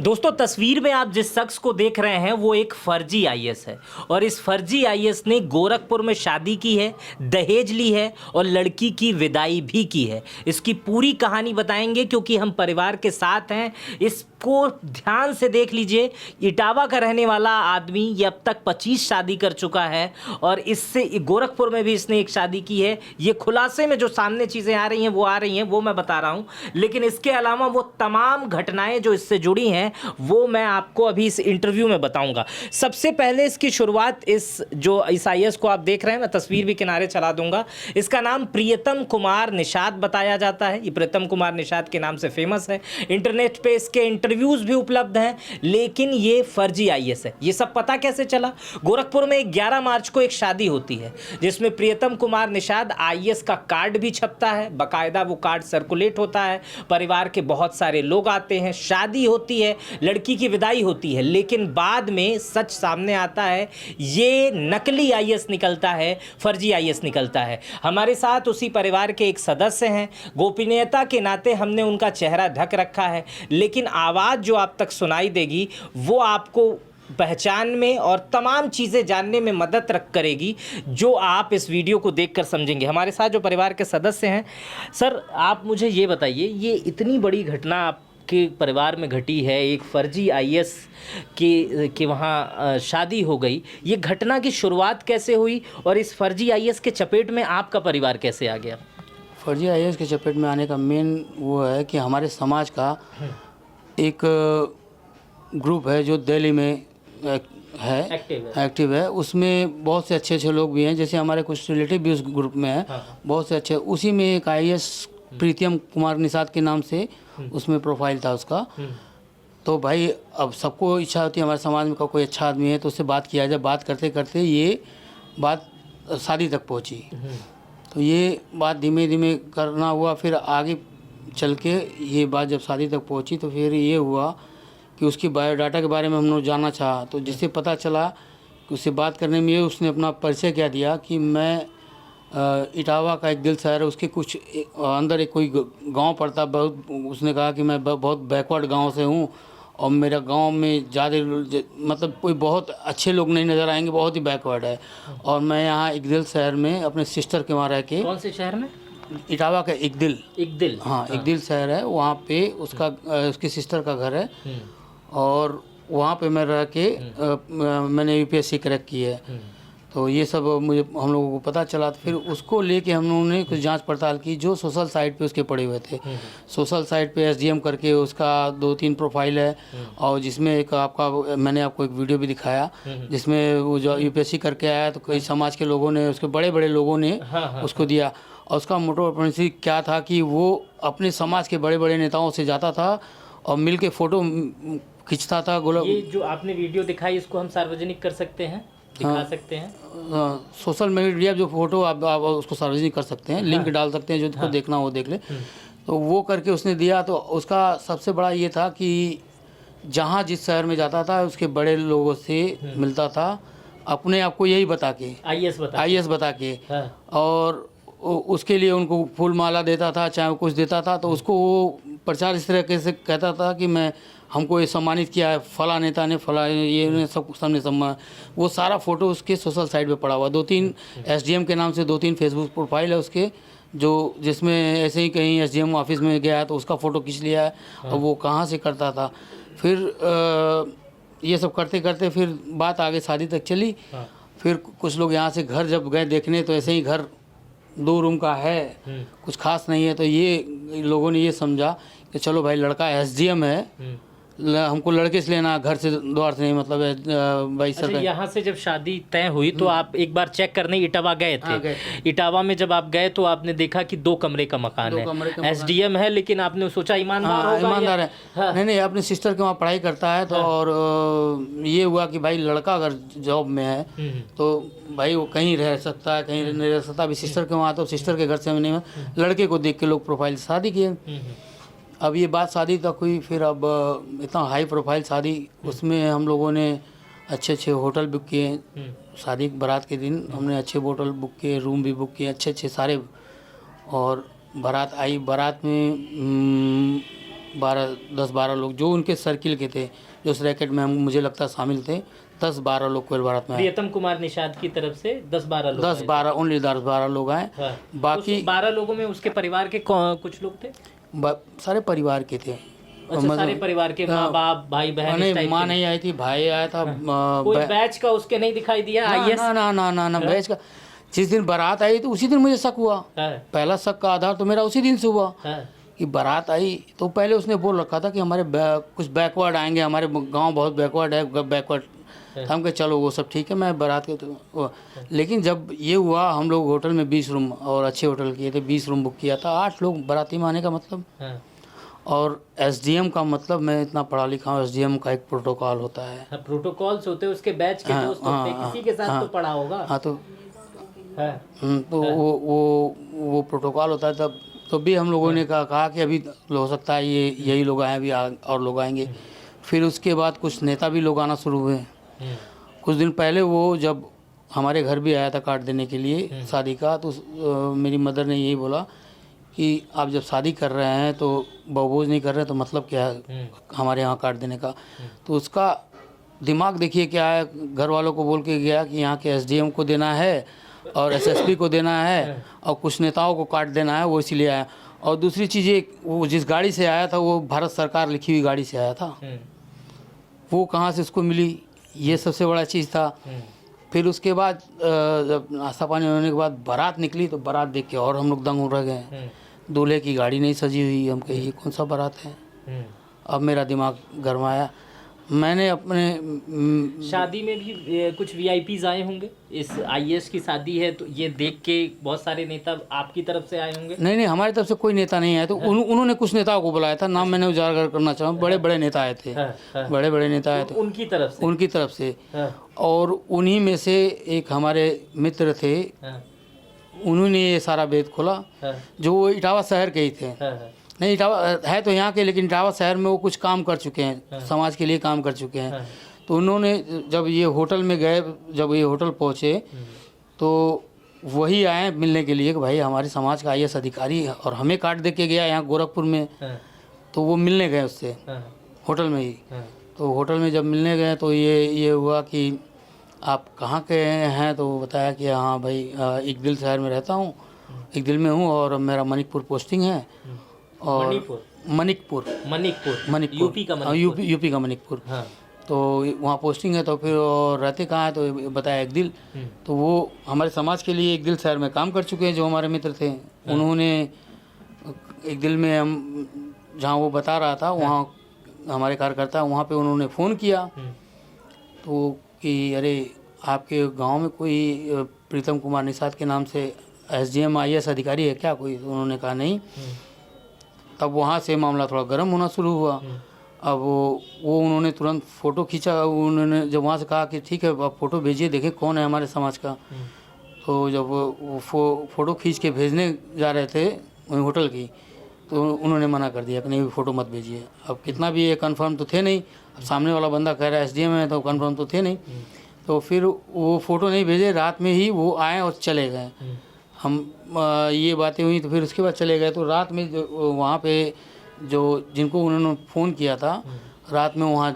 दोस्तों तस्वीर में आप जिस शख्स को देख रहे हैं वो एक फर्जी आईएएस है और इस फर्जी आईएएस ने गोरखपुर में शादी की है, दहेज ली है और लड़की की विदाई भी की है। इसकी पूरी कहानी बताएंगे क्योंकि हम परिवार के साथ हैं। इसको ध्यान से देख लीजिए। इटावा का रहने वाला आदमी ये अब तक 25 शादी कर चुका है और इससे गोरखपुर में भी इसने एक शादी की है। ये खुलासे में जो सामने चीज़ें आ रही हैं वो मैं बता रहा हूँ, लेकिन इसके अलावा वो तमाम घटनाएं जो इससे जुड़ी हैं वो मैं आपको अभी इस इंटरव्यू में बताऊंगा। सबसे पहले इसकी शुरुआत इस आईएएस को आप देख रहे हैं, मैं तस्वीर भी किनारे चला दूंगा। इसका नाम प्रियतम कुमार निषाद बताया जाता है। ये प्रियतम कुमार निषाद के नाम से फेमस है। इंटरनेट पे इसके इंटरव्यूज भी उपलब्ध हैं, लेकिन ये फर्जी आईएएस है। ये सब पता कैसे चला? गोरखपुर में 11 मार्च को एक शादी होती है जिसमें प्रियतम कुमार निषाद आईएएस का कार्ड भी छपता है, बाकायदा वो कार्ड सर्कुलेट होता है, परिवार के बहुत सारे लोग आते हैं, शादी होती है, लड़की की विदाई होती है। लेकिन बाद में सच सामने आता है, ये नकली आईएएस निकलता है, फर्जी आईएएस निकलता है। हमारे साथ उसी परिवार के एक सदस्य हैं। गोपनीयता के नाते हमने उनका चेहरा ढक रखा है, लेकिन आवाज़ जो आप तक सुनाई देगी वो आपको पहचान में और तमाम चीज़ें जानने में मदद करेगी जो आप इस वीडियो को देखकर समझेंगे। हमारे साथ जो परिवार के सदस्य हैं, सर आप मुझे ये बताइए, ये इतनी बड़ी घटना आपके परिवार में घटी है, एक फर्जी आईएएस के वहाँ शादी हो गई, ये घटना की शुरुआत कैसे हुई और इस फर्जी आईएएस के चपेट में आपका परिवार कैसे आ गया? फर्जी आईएएस के चपेट में आने का मेन वो है कि हमारे समाज का एक ग्रुप है जो दिल्ली में एक्टिव है। उसमें बहुत से अच्छे अच्छे लोग भी हैं, जैसे हमारे कुछ रिलेटिव भी उस ग्रुप में हैं। बहुत से अच्छे, उसी में एक आईएएस प्रीतम कुमार निषाद के नाम से उसमें प्रोफाइल था उसका। तो भाई अब सबको इच्छा होती है हमारे समाज में कोई अच्छा आदमी है तो उससे बात किया जाए। बात करते करते ये बात शादी तक पहुंची। तो ये बात धीमे धीमे करना हुआ, फिर आगे चल के ये बात जब शादी तक पहुंची तो फिर ये हुआ कि उसकी बायोडाटा के बारे में हम लोग जानना चाहा। तो जिससे पता चला कि उससे बात करने में ये उसने अपना परिचय क्या दिया कि मैं इटावा का एक दिल शहर है, उसके कुछ अंदर एक कोई गांव पड़ता बहुत। उसने कहा कि मैं बहुत बैकवर्ड गांव से हूं और मेरा गांव में ज़्यादा मतलब कोई बहुत अच्छे लोग नहीं नज़र आएंगे, बहुत ही बैकवर्ड है। और मैं यहाँ एक दिल शहर में अपने सिस्टर के वहाँ रह के। कौन से शहर में? इटावा का एक दिल हाँ, एक दिल शहर है, वहाँ पे उसकी सिस्टर का घर है। और वहाँ पे मैं रह के मैंने यूपीएससी क्रैक की है। तो ये सब मुझे हम लोगों को पता चला। तो फिर उसको लेके हम लोगों ने कुछ जांच पड़ताल की जो सोशल साइट पे उसके पड़े हुए थे। सोशल साइट पे एसडीएम करके उसका 2-3 प्रोफाइल है, और जिसमें एक मैंने आपको एक वीडियो भी दिखाया जिसमें वो जो यूपीएससी करके आया तो कई समाज के लोगों ने, उसके बड़े बड़े लोगों ने उसको दिया। और उसका मोटो प्रिंसिपल क्या था कि वो अपने समाज के बड़े बड़े नेताओं से जाता था और मिल के फ़ोटो खींचता था। ये जो आपने वीडियो दिखाई इसको हम सार्वजनिक कर सकते हैं, दिखा सकते हैं? सोशल मीडिया जो फोटो आप उसको सार्वजनिक कर सकते हैं, लिंक डाल सकते हैं, जो देखना वो देख ले। तो वो करके उसने दिया। तो उसका सबसे बड़ा ये था कि जहाँ जिस शहर में जाता था उसके बड़े लोगों से मिलता था, अपने आप को यही बता के, आईएएस बता के। और उसके लिए उनको फूल माला देता था, चाहे वो कुछ देता था। तो उसको वो प्रचार इस तरह से कहता था कि हमको ये सम्मानित किया है, फला नेता ने, फला ये सब सामने सम्मान। वो सारा फ़ोटो उसके सोशल साइट पे पड़ा हुआ। 2-3 एसडीएम के नाम से 2-3 फेसबुक प्रोफाइल है उसके, जो जिसमें ऐसे ही कहीं एसडीएम ऑफिस में गया तो उसका फ़ोटो खींच लिया है। और वो कहाँ से करता था। फिर ये सब करते करते फिर बात आगे शादी तक चली। फिर कुछ लोग यहाँ से घर जब गए देखने तो ऐसे ही घर 2 रूम का है, कुछ खास नहीं है। तो ये लोगों ने ये समझा कि चलो भाई लड़का एसडीएम है, हमको लड़के से लेना, घर से द्वार से नहीं, मतलब भाई सर। यहाँ से जब शादी तय हुई तो आप एक बार चेक करने इटावा गए थे। इटावा में जब आप गए तो आपने देखा कि 2 कमरे का मकान है, एसडीएम है, लेकिन आपने सोचा ईमानदार है। नहीं, अपनी सिस्टर के वहाँ पढ़ाई करता है। तो और ये हुआ कि भाई लड़का अगर जॉब में है तो भाई वो कहीं रह सकता है, कहीं नहीं रह सकता। अभी सिस्टर के वहाँ, तो सिस्टर के घर से नहीं, लड़के को देख के लोग प्रोफाइल शादी किए। अब ये बात शादी तक हुई। फिर अब इतना हाई प्रोफाइल शादी, उसमें हम लोगों ने अच्छे अच्छे होटल बुक किए। शादी बारात के दिन हमने अच्छे होटल बुक किए, रूम भी बुक किए अच्छे अच्छे सारे। और बारात आई, बारात में 10-12 लोग जो उनके सर्किल के थे, जो उस रैकेट में हम मुझे लगता है शामिल थे, 10-12 लोग कोयल बारात में आए। प्रियतम कुमार निषाद की तरफ से 10-12 लोग 10-12 ओनली 10-12 लोग आए। हाँ। बाकी 12 लोगों में उसके परिवार के कुछ लोग थे। सारे परिवार के थे। अच्छा, सारे परिवार के, माँ बाप भाई बहन? नहीं, माँ नहीं आई थी, भाई आया था। कोई बैच का उसके नहीं दिखाई दिया? ना बैच का। जिस दिन बारात आई तो उसी दिन मुझे शक हुआ। पहला शक का आधार तो मेरा उसी दिन से हुआ कि बारात आई तो पहले उसने बोल रखा था कि हमारे कुछ बैकवर्ड आएंगे, हमारे गांव बहुत बैकवर्ड है, बैकवर्ड। हम कहे चलो वो सब ठीक है, मैं बारात के तो। लेकिन जब ये हुआ, हम लोग होटल में 20 रूम और अच्छे होटल किए थे, 20 रूम बुक किया था। 8 लोग बाराती में आने का मतलब। और एसडीएम का मतलब, मैं इतना पढ़ा लिखा हूँ, एसडीएम का एक प्रोटोकॉल होता है। प्रोटोकॉल्स होते हैं, उसके बैच के दोस्त होते हैं, किसी के साथ तो पढ़ा होगा। हाँ तो वो प्रोटोकॉल होता है। तब तो भी हम लोगों ने कहा कि अभी हो सकता है ये यही लोग आए, अभी और लोग आएंगे। फिर उसके बाद कुछ नेता भी लोग आना शुरू हुए। कुछ दिन पहले वो जब हमारे घर भी आया था कार्ड देने के लिए शादी का, तो मेरी मदर ने यही बोला कि आप जब शादी कर रहे हैं तो बहुभोज नहीं कर रहे तो मतलब क्या है हमारे यहाँ कार्ड देने का। तो उसका दिमाग देखिए क्या है, घर वालों को बोल के गया कि यहाँ के एसडीएम को देना है और एसएसपी को देना है और कुछ नेताओं को कार्ड देना है, वो इसीलिए आया। और दूसरी चीज़, वो जिस गाड़ी से आया था वो भारत सरकार लिखी हुई गाड़ी से आया था। वो कहाँ से उसको मिली, ये सबसे बड़ा चीज़ था। फिर उसके बाद जब नाश्ता पानी होने के बाद बारात निकली तो बारात देख के और हम लोग दंग रह गए। दूल्हे की गाड़ी नहीं सजी हुई। हम कहे ये कौन सा बारात है। अब मेरा दिमाग गरमाया। मैंने अपने शादी में भी कुछ वीआईपीज आए होंगे। इस आईएएस की शादी है तो ये देख के बहुत सारे नेता आपकी तरफ से आए होंगे। नहीं, हमारी तरफ से कोई नेता नहीं आया। तो उन्होंने कुछ नेताओं को बुलाया था, नाम मैंने उजागर करना चाहूँ। बड़े नेता आए थे, बड़े नेता आए थे उनकी तरफ से। और उन्हीं में से एक हमारे मित्र थे, उन्होंने ये सारा भेद खोला। जो वो इटावा शहर के ही थे। नहीं, इटावा है तो यहाँ के, लेकिन इटावा शहर में वो कुछ काम कर चुके हैं, समाज के लिए काम कर चुके हैं। तो उन्होंने जब ये होटल में गए, जब ये होटल पहुँचे तो वही आए मिलने के लिए कि भाई हमारे समाज का आईएएस अधिकारी है और हमें कार्ड दे के गया यहाँ गोरखपुर में। तो वो मिलने गए उससे होटल में ही। तो होटल में जब मिलने गए तो ये हुआ कि आप कहाँ के हैं, तो बताया कि हाँ भाई इकदिल शहर में रहता हूँ, इकदिल में हूँ और मेरा मनिकपुर पोस्टिंग है। और मनिकपुर यूपी का मनिकपुर। तो वहाँ पोस्टिंग है। तो फिर रहते कहाँ है तो बताया इकदिल। तो वो हमारे समाज के लिए इकदिल शहर में काम कर चुके हैं, जो हमारे मित्र थे। उन्होंने इकदिल में हम जहाँ वो बता रहा था वहाँ हमारे कार्यकर्ता, वहाँ पे उन्होंने फ़ोन किया तो कि अरे आपके गांव में कोई प्रीतम कुमार निषाद के नाम से एसडीएम आईएएस अधिकारी है क्या कोई। तो उन्होंने कहा नहीं। तब वहाँ से मामला थोड़ा गर्म होना शुरू हुआ। अब वो उन्होंने तुरंत फ़ोटो खींचा। उन्होंने जब वहाँ से कहा कि ठीक है आप फ़ोटो भेजिए, देखें कौन है हमारे समाज का। तो जब वो फ़ोटो खींच के भेजने जा रहे थे वहीं होटल की, तो उन्होंने मना कर दिया कि नहीं फ़ोटो मत भेजिए। अब कितना भी ये कंफर्म तो थे नहीं, अब सामने वाला बंदा कह रहा है एसडीएम है तो कंफर्म तो थे नहीं। तो फिर वो फ़ोटो नहीं भेजे, रात में ही वो आए और चले गए। हम ये बातें हुई तो फिर उसके बाद चले गए। तो रात में जो वहाँ पे जो जिनको उन्होंने फ़ोन किया था, रात में वहाँ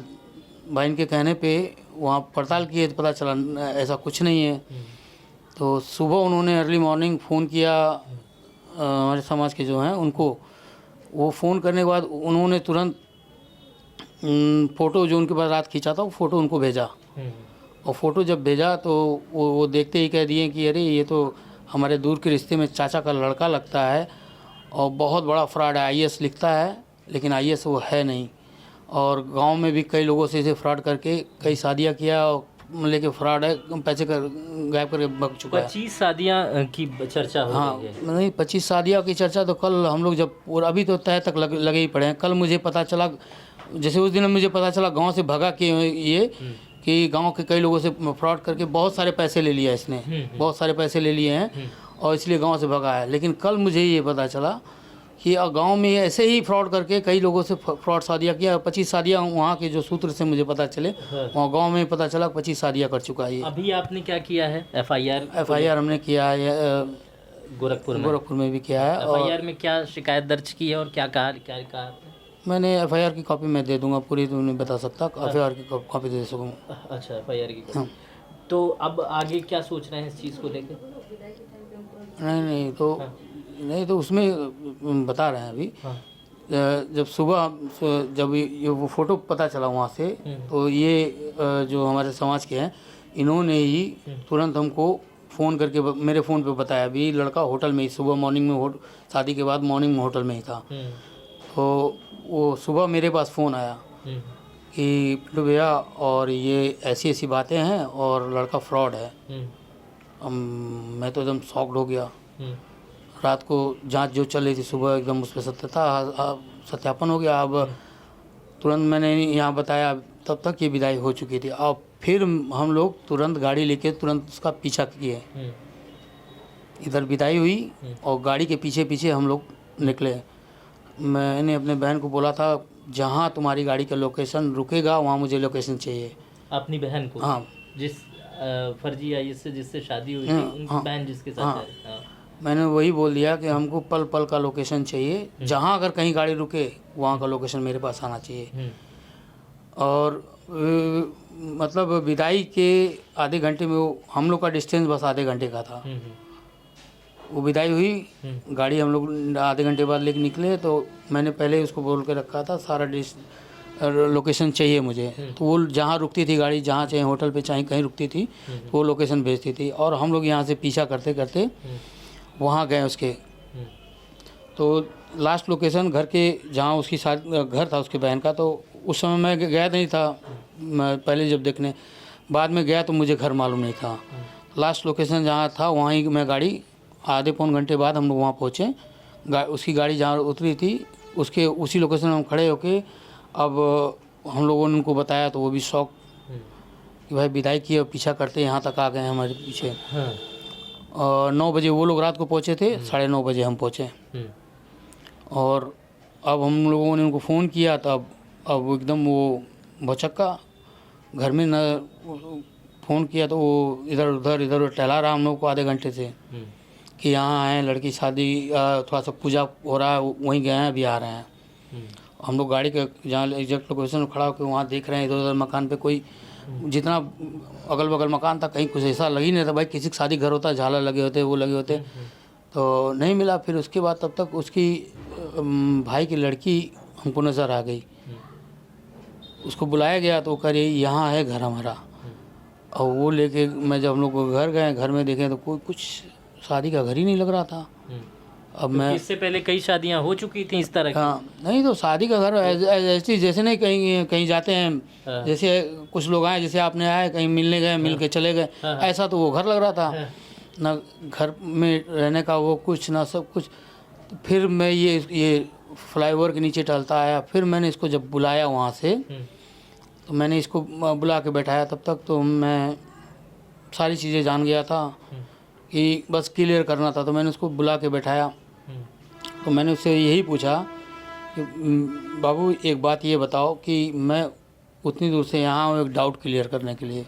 भाई इनके कहने पे वहाँ पड़ताल किए तो पता चला ऐसा कुछ नहीं है। तो सुबह उन्होंने अर्ली मॉर्निंग फ़ोन किया हमारे समाज के जो हैं उनको। वो फ़ोन करने के बाद उन्होंने तुरंत फ़ोटो जो उनके पास रात खींचा था वो फ़ोटो उनको भेजा। और फ़ोटो जब भेजा तो वो देखते ही कह दिए कि अरे ये तो हमारे दूर के रिश्ते में चाचा का लड़का लगता है और बहुत बड़ा फ्रॉड है। आईएएस लिखता है लेकिन आईएएस वो है नहीं। और गांव में भी कई लोगों से इसे फ्रॉड करके कई शादियां किया और लेके फ्रॉड है, पैसे गायब करके भाग चुका है। 25 शादियां की चर्चा हो रही है। नहीं, 25 शादियों की चर्चा तो कल हम लोग जब, और अभी तो तय तक लगे ही पड़े हैं। कल मुझे पता चला, जैसे उस दिन मुझे पता चला गाँव से भगा कि ये कि गांव के कई लोगों से फ्रॉड करके बहुत सारे पैसे ले लिया इसने, बहुत सारे पैसे ले लिए हैं और इसलिए गांव से भगा है। लेकिन कल मुझे ये पता चला कि गांव में ऐसे ही फ्रॉड करके कई लोगों से फ्रॉड शादियाँ किया। 25 शादियाँ वहाँ के जो सूत्र से मुझे पता चले, वहाँ गांव में पता चला 25 शादियाँ कर चुका है। अभी आपने क्या किया है? एफआईआर हमने किया है गोरखपुर में भी किया है। एफआईआर में क्या शिकायत दर्ज की है और क्या कहा? मैंने एफआईआर की कॉपी मैं दे दूंगा, पूरी तो नहीं बता सकता, एफआईआर की कॉपी दे सकूँगा। अच्छा, एफआईआर की हाँ। तो अब आगे क्या सोच रहे हैं इस चीज़ को लेकर? नहीं हाँ। नहीं तो उसमें बता रहे हैं अभी। हाँ। जब सुबह जब ये वो फ़ोटो पता चला वहाँ से, तो ये जो हमारे समाज के हैं, इन्होंने ही तुरंत हमको फ़ोन करके मेरे फ़ोन पे बताया। अभी लड़का होटल में ही सुबह मॉर्निंग में शादी के बाद मॉर्निंग में होटल में ही था। तो वो सुबह मेरे पास फ़ोन आया कि पिंटू भैया, और ये ऐसी ऐसी बातें हैं और लड़का फ्रॉड है। मैं तो एकदम शॉक्ड हो गया। रात को जांच जो चल रही थी, सुबह एकदम उस पर सत्यापन हो गया। अब तुरंत मैंने यहाँ बताया, तब तक ये विदाई हो चुकी थी। अब फिर हम लोग तुरंत गाड़ी लेके तुरंत उसका पीछा किए। इधर विदाई हुई और गाड़ी के पीछे पीछे हम लोग निकले। मैंने अपने बहन को बोला था, जहाँ तुम्हारी गाड़ी का लोकेशन रुकेगा वहाँ मुझे लोकेशन चाहिए। अपनी बहन को? हाँ। जिस फर्जी आईएएस से जिससे शादी हुई थी, उनकी बहन जिसके साथ हाँ। जा रही। हाँ। मैंने वही बोल दिया कि हमको पल पल का लोकेशन चाहिए, जहाँ अगर कहीं गाड़ी रुके वहाँ का लोकेशन मेरे पास आना चाहिए। और मतलब विदाई के आधे घंटे में हम लोग का डिस्टेंस बस आधे घंटे का था। वो विदाई हुई, गाड़ी हम लोग आधे घंटे बाद लेके निकले। तो मैंने पहले उसको बोल के रखा था सारा लोकेशन चाहिए मुझे। तो वो जहाँ रुकती थी गाड़ी, जहाँ चाहे होटल पे चाहे कहीं रुकती थी, तो वो लोकेशन भेजती थी। और हम लोग यहाँ से पीछा करते करते वहाँ गए उसके। तो लास्ट लोकेशन घर के जहाँ उसकी घर था उसके बहन का। तो उस समय मैं गया नहीं था, मैं पहले जब देखने, बाद में गया तो मुझे घर मालूम नहीं था। लास्ट लोकेशन जहाँ था वहाँ ही मैं गाड़ी, आधे पौन घंटे बाद हम लोग वहाँ पहुँचे। उसकी गाड़ी जहाँ उतरी थी उसके उसी लोकेशन में हम खड़े होके, अब हम लोगों ने उनको बताया तो वो भी शौक कि भाई विदाई किए और पीछा करते यहाँ तक आ गए हमारे पीछे। और 9 बजे वो लोग रात को पहुँचे थे, 9:30 बजे हम पहुँचे। और अब हम लोगों ने उनको फ़ोन किया, तब अब एकदम वो भौचक्का घर में न फ़ोन किया तो वो इधर उधर टहला रहा हम लोग को आधे घंटे से कि यहाँ आए, लड़की शादी थोड़ा सा पूजा हो रहा है, वहीं गए हैं, अभी आ रहे हैं। हम लोग गाड़ी के जहाँ एग्जैक्ट लोकेशन में खड़ा होकर वहाँ देख रहे हैं, इधर उधर मकान पे कोई, जितना अगल बगल मकान था कहीं कुछ ऐसा लग ही नहीं था। भाई किसी का शादी घर होता, झालर लगे होते, वो लगे होते, तो नहीं मिला। फिर उसके बाद तब तक उसकी भाई की लड़की हमको नज़र आ गई। उसको बुलाया गया तो कह रही यहाँ है घर हमारा। और वो लेके मैं जब हम लोग घर गए, घर में देखें तो कोई कुछ शादी का घर ही नहीं लग रहा था। अब मैं, इससे पहले कई शादियां हो चुकी थी इस तरह की? हाँ, नहीं तो शादी का घर ऐसी, जैसे नहीं कहीं कहीं जाते हैं, जैसे कुछ लोग आए, जैसे आपने आए कहीं मिलने गए, मिल के चले गए, ऐसा तो वो घर लग रहा था। ना घर में रहने का वो कुछ, ना सब कुछ। तो फिर मैं ये फ्लाईओवर के नीचे टहलता आया। फिर मैंने इसको जब बुलाया वहाँ से, तो मैंने इसको बुला के बैठाया। तब तक तो मैं सारी चीज़ें जान गया था कि बस क्लियर करना था। तो मैंने उसको बुला के बैठाया। तो मैंने उससे यही पूछा कि बाबू एक बात ये बताओ कि मैं उतनी दूर से यहाँ हूँ एक डाउट क्लियर करने के लिए,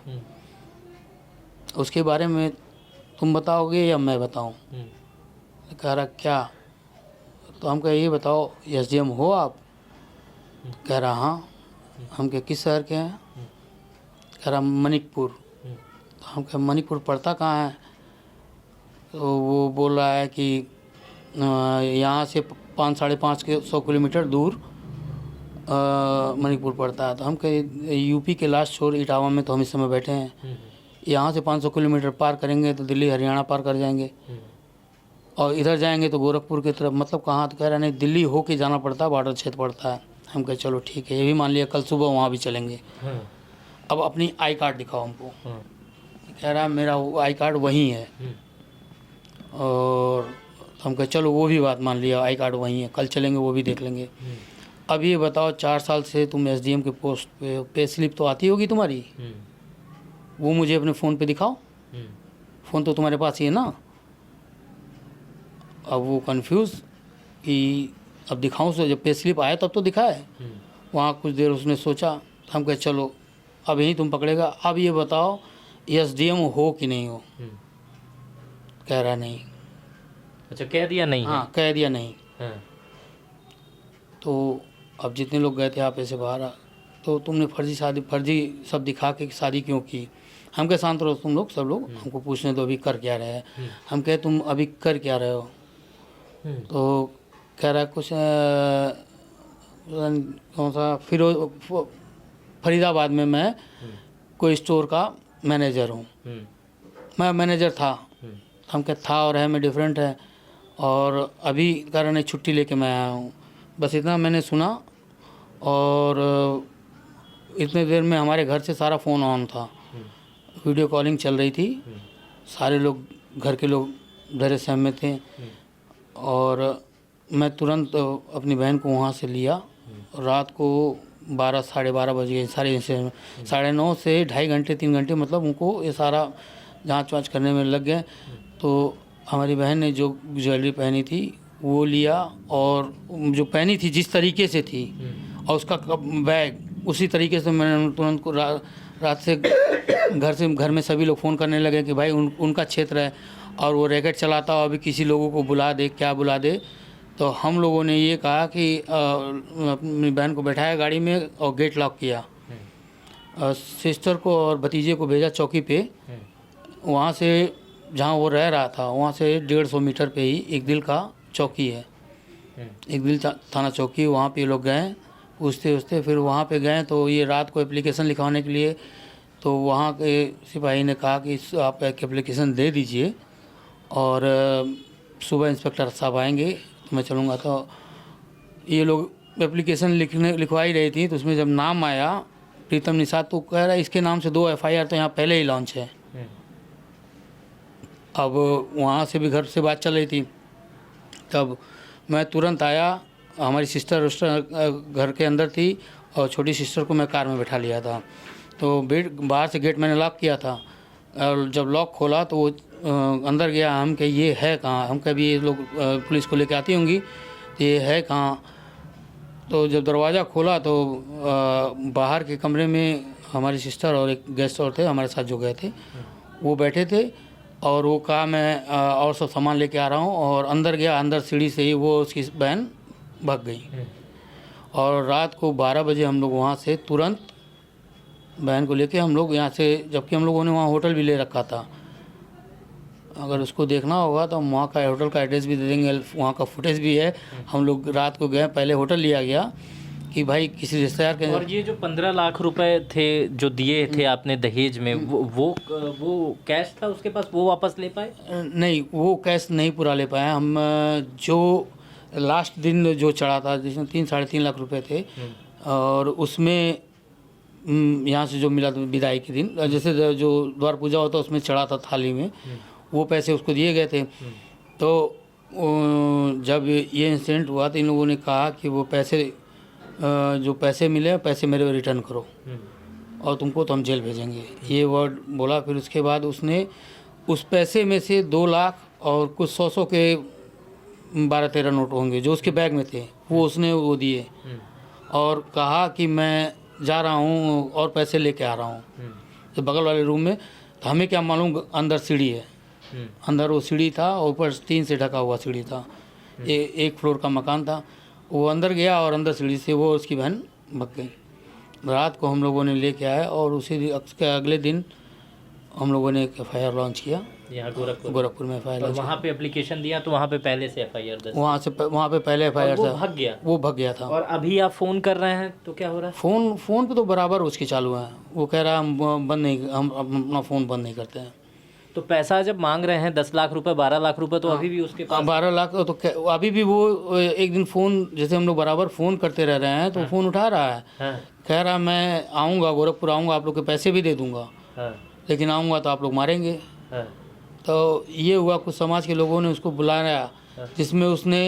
उसके बारे में तुम बताओगे या मैं बताऊँ? कह रहा क्या? तो हम कहे ये बताओ एसडीएम हो आप? कह रहा हाँ। हम कहे किस शहर के हैं? कह रहा मणिकपुर। तो हम कहे मणिकपुर पड़ता कहाँ है? तो वो बोल रहा है कि यहाँ से 500-550 किलोमीटर दूर मणिकपुर पड़ता है। तो हम कहे यूपी के लास्ट छोर इटावा में तो हम इस समय बैठे हैं, यहाँ से 500 किलोमीटर पार करेंगे तो दिल्ली हरियाणा पार कर जाएंगे, और इधर जाएंगे तो गोरखपुर की तरफ। मतलब कहाँ? तो कह रहा नहीं, दिल्ली हो के जाना पड़ता है, बॉर्डर क्षेत्र पड़ता है। हम कहे चलो ठीक है, ये भी मान लिया, कल सुबह वहाँ भी चलेंगे। अब अपनी आई कार्ड दिखाओ हमको। कह रहा मेरा आई कार्ड वहीं है। और हम कहे चलो वो भी बात मान लिया, आई कार्ड वहीं है, कल चलेंगे, वो भी देख लेंगे। अब ये बताओ 4 साल से तुम एसडीएम के पोस्ट पे स्लिप तो आती होगी तुम्हारी, वो मुझे अपने फ़ोन पे दिखाओ। फ़ोन तो तुम्हारे पास ही है ना? अब वो कंफ्यूज कि अब दिखाऊं सो, जब पे स्लिप आया तब तो दिखाए। वहाँ कुछ देर उसने सोचा। हम कहे चलो अब यहीं तुम पकड़ेगा, अब ये बताओ एसडीएम हो कि नहीं हो? कह रहा नहीं। अच्छा, कह दिया नहीं? हाँ, कह दिया नहीं। हाँ। तो अब जितने लोग गए थे आप ऐसे बाहर, तो तुमने फर्जी सब दिखा के शादी क्यों की? हम कहे शांत रहो तुम लोग, सब लोग हमको पूछने दो अभी कर क्या रहे हैं। हम कहे तुम अभी कर क्या रहे हो? तो कह रहा है कुछ कौन सा फरीदाबाद में मैं कोई स्टोर का मैनेजर हूँ। मैं मैनेजर था। हम कहे था और है में डिफरेंट है। और अभी कारण छुट्टी लेके मैं आया हूँ, बस इतना मैंने सुना। और इतने देर में हमारे घर से सारा फ़ोन ऑन था, वीडियो कॉलिंग चल रही थी, सारे लोग घर के लोग डरे सहमे थे। और मैं तुरंत अपनी बहन को वहाँ से लिया। रात को 12 साढ़े 12 बज गए। साढ़े 9:30 से 2.5 घंटे 3 घंटे मतलब उनको ये सारा जांच वाँच करने में लग गए। तो हमारी बहन ने जो ज्वेलरी पहनी थी वो लिया, और जो पहनी थी जिस तरीके से थी और उसका बैग उसी तरीके से मैंने तुरंत को रात से घर में सभी लोग फ़ोन करने लगे कि भाई उनका क्षेत्र है और वो रैकेट चलाता हो, अभी किसी लोगों को बुला दे, क्या बुला दे। तो हम लोगों ने ये कहा कि अपनी बहन को बैठाया गाड़ी में और गेट लॉक किया। सिस्टर को और भतीजे को भेजा चौकी पे। वहाँ से जहाँ वो रह रहा था वहाँ से 150 मीटर पे ही एक दिल का चौकी है, एक दिल थाना चौकी। वहाँ पे लोग गए पूछते फिर वहाँ पे गए तो ये रात को एप्लीकेशन लिखवाने के लिए, तो वहाँ के सिपाही ने कहा कि आप एक एप्लीकेशन दे दीजिए और सुबह इंस्पेक्टर साहब आएंगे तो मैं चलूँगा। तो ये लोग एप्लीकेशन लिखवा ही रही थी, तो उसमें जब नाम आया प्रीतम निषाद, तो कह रहा है इसके नाम से 2 FIR तो यहाँ पहले ही लॉन्च है। अब वहाँ से भी घर से बात चल रही थी। तब मैं तुरंत आया, हमारी सिस्टर घर के अंदर थी और छोटी सिस्टर को मैं कार में बैठा लिया था। तो बाहर से गेट मैंने लॉक किया था और जब लॉक खोला तो वो अंदर गया। हम कहे ये है कहाँ? हम कभी ये लोग पुलिस को लेके आती होंगी, तो ये है कहाँ? तो जब दरवाज़ा खोला तो बाहर के कमरे में हमारी सिस्टर और एक गेस्ट और थे हमारे साथ जो गए थे, वो बैठे थे। और वो कहा मैं और सब सामान लेके आ रहा हूँ, और अंदर गया। अंदर सीढ़ी से ही वो उसकी बहन भाग गई। और रात को 12 बजे हम लोग वहाँ से तुरंत बहन को लेके हम लोग यहाँ से, जबकि हम लोगों ने वहाँ होटल भी ले रखा था। अगर उसको देखना होगा तो हम वहाँ का होटल का एड्रेस भी दे देंगे, वहाँ का फुटेज भी है। हम लोग रात को गए, पहले होटल लिया गया कि भाई किसी रिश्तेदार के। और ये जो 15 लाख रुपए थे जो दिए थे आपने दहेज में, वो कैश था उसके पास, वो वापस ले पाए? नहीं, वो कैश नहीं पूरा ले पाए हम। जो लास्ट दिन जो चढ़ा था जिसमें 3-3.5 लाख रुपए थे, और उसमें यहाँ से जो मिला था विदाई के दिन, जैसे जो द्वार पूजा होता उसमें चढ़ा था थाली में, वो पैसे उसको दिए गए थे। तो जब ये इंसिडेंट हुआ तो इन लोगों ने कहा कि वो पैसे जो पैसे मिले पैसे मेरे को रिटर्न करो और तुमको तो हम जेल भेजेंगे, ये वर्ड बोला। फिर उसके बाद उसने उस पैसे में से 2 लाख और कुछ 100 के 12-13 नोट होंगे जो उसके बैग में थे, वो उसने वो दिए और कहा कि मैं जा रहा हूँ और पैसे लेके आ रहा हूँ तो बगल वाले रूम में। तो हमें क्या मालूम अंदर सीढ़ी है, अंदर वो सीढ़ी था और ऊपर 3 से ढका हुआ सीढ़ी था। एक फ्लोर का मकान था। वो अंदर गया और अंदर सीढ़ी से वो उसकी बहन भाग गई। रात को हम लोगों ने लेके आए और उसी अगले दिन हम लोगों ने एक FIR लॉन्च किया यहाँ गोरखपुर में। FIR लॉन्च, वहाँ पे एप्लीकेशन दिया तो वहाँ पे पहले से FIR दर्ज, वहाँ पे पहले FIR था। वो भाग गया था। और अभी आप फ़ोन कर रहे हैं तो क्या हो रहा है? फ़ोन पे तो बराबर उसकी चालू है। वो कह रहा है हम अपना फ़ोन बंद नहीं करते हैं। तो पैसा जब मांग रहे हैं 10 लाख रुपए 12 लाख रुपए, तो अभी भी उसके पास 12 लाख तो अभी भी वो एक दिन फ़ोन, जैसे हम लोग बराबर फ़ोन करते रह रहे हैं तो फ़ोन उठा रहा है। कह रहा मैं आऊँगा, गोरखपुर आऊँगा, आप लोग के पैसे भी दे दूँगा, लेकिन आऊँगा तो आप लोग मारेंगे। तो ये हुआ, कुछ समाज के लोगों ने उसको बुलाया जिसमें उसने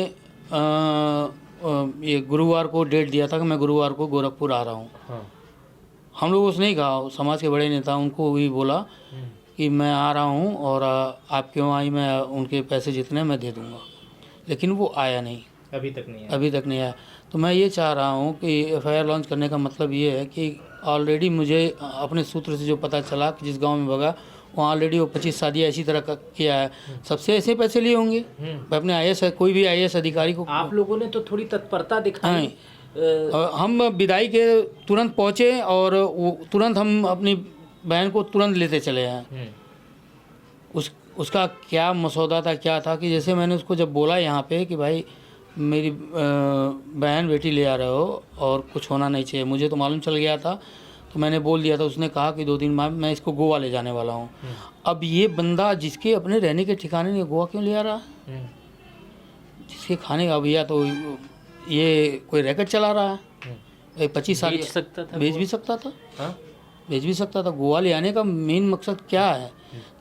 ये गुरुवार को डेट दिया था कि मैं गुरुवार को गोरखपुर आ रहा हूँ। हम लोग उसने ही कहा, समाज के बड़े नेता उनको भी बोला कि मैं आ रहा हूँ और आप क्यों आई, मैं उनके पैसे जितने मैं दे दूँगा, लेकिन वो आया नहीं, अभी तक नहीं आया। तो मैं ये चाह रहा हूँ कि FIR लॉन्च करने का मतलब ये है कि ऑलरेडी मुझे अपने सूत्र से जो पता चला कि जिस गांव में भगा वहाँ ऑलरेडी वो 25 शादियाँ इसी तरह का किया है, सबसे ऐसे पैसे लिए होंगे। अपने IAS कोई भी IAS अधिकारी को। आप लोगों ने तो थोड़ी तत्परता दिखाई, हम विदाई के तुरंत पहुँचे और तुरंत हम अपनी बहन को तुरंत लेते चले आए। उसका क्या मसौदा था, क्या था कि जैसे मैंने उसको जब बोला यहाँ पे कि भाई मेरी बहन बेटी ले आ रहे हो और कुछ होना नहीं चाहिए, मुझे तो मालूम चल गया था, तो मैंने बोल दिया था। उसने कहा कि 2 दिन बाद मैं इसको गोवा ले जाने वाला हूँ। अब ये बंदा जिसके अपने रहने के ठिकाने नहीं, गोवा क्यों ले आ रहा है? जिसके खाने का भैया तो ये कोई रैकेट चला रहा है। 25 साल बेच सकता था, बेच भी सकता था। हाँ? बेच भी सकता था। गोवा ले आने का मेन मकसद क्या है?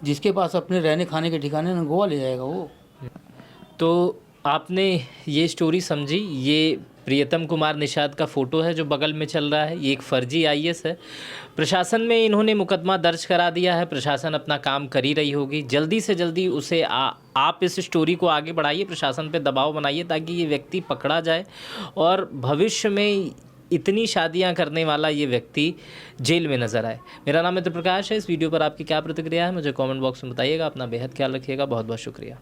जिसके पास अपने रहने खाने के ठिकाने न, गोवा ले जाएगा वो। तो आपने ये स्टोरी समझी। ये प्रियतम कुमार निषाद का फ़ोटो है जो बगल में चल रहा है। ये एक फर्जी आईएएस है। प्रशासन में इन्होंने मुकदमा दर्ज करा दिया है। प्रशासन अपना काम कर ही रही होगी। जल्दी से जल्दी उसे आप इस स्टोरी को आगे बढ़ाइए, प्रशासन पे दबाव बनाइए ताकि ये व्यक्ति पकड़ा जाए और भविष्य में इतनी शादियां करने वाला ये व्यक्ति जेल में नज़र आए। मेरा नाम मित्र प्रकाश है। इस वीडियो पर आपकी क्या प्रतिक्रिया है मुझे कमेंट बॉक्स में बताइएगा। अपना बेहद ख्याल रखिएगा। बहुत बहुत शुक्रिया।